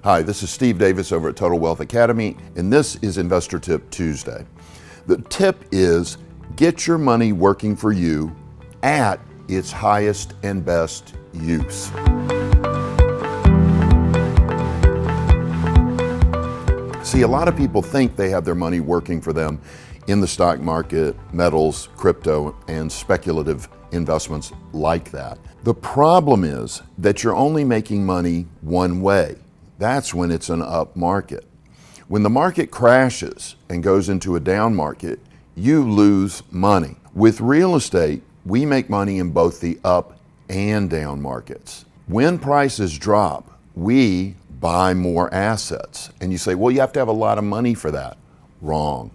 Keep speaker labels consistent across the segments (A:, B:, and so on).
A: Hi, this is Steve Davis over at Total Wealth Academy, and this is Investor Tip Tuesday. The tip is get your money working for you at its highest and best use. See, a lot of people think they have their money working for them in the stock market, metals, crypto, and speculative investments like that. The problem is that you're only making money one way. That's when it's an up market. When the market crashes and goes into a down market, you lose money. With real estate, we make money in both the up and down markets. When prices drop, we buy more assets. And you say, well, you have to have a lot of money for that. Wrong.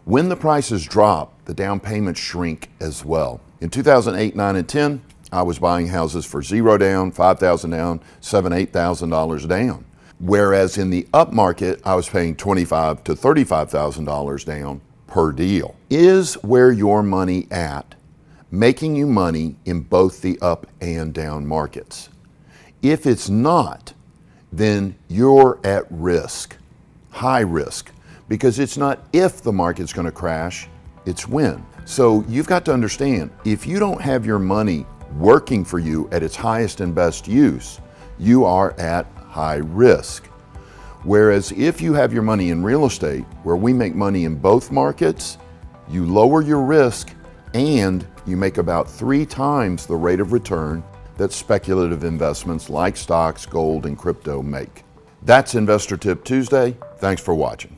A: When the prices drop, the down payments shrink as well. In 2008, 9, and 10, I was buying houses for $0 down, $5,000 down, $7,000, $8,000 down. Whereas in the up market, I was paying $25,000 to $35,000 down per deal. Is where your money at making you money in both the up and down markets? If it's not, then you're at risk, high risk, because it's not if the market's going to crash, it's when. So you've got to understand, if you don't have your money working for you at its highest and best use, you are at high risk. Whereas if you have your money in real estate, where we make money in both markets, you lower your risk and you make about 3 times the rate of return that speculative investments like stocks, gold, and crypto make. That's Investor Tip Tuesday. Thanks for watching.